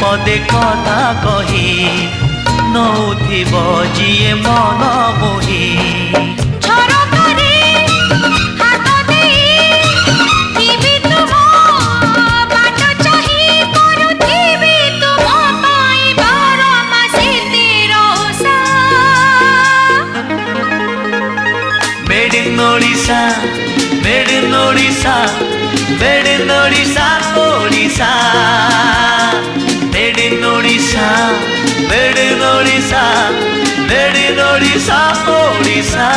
पदे कथा कही नौथिब जिए मन मोही Made in Odisha, made in Odisha, made in Odisha, Odisha. Made in Odisha, made in Odisha, made in Odisha, Odisha.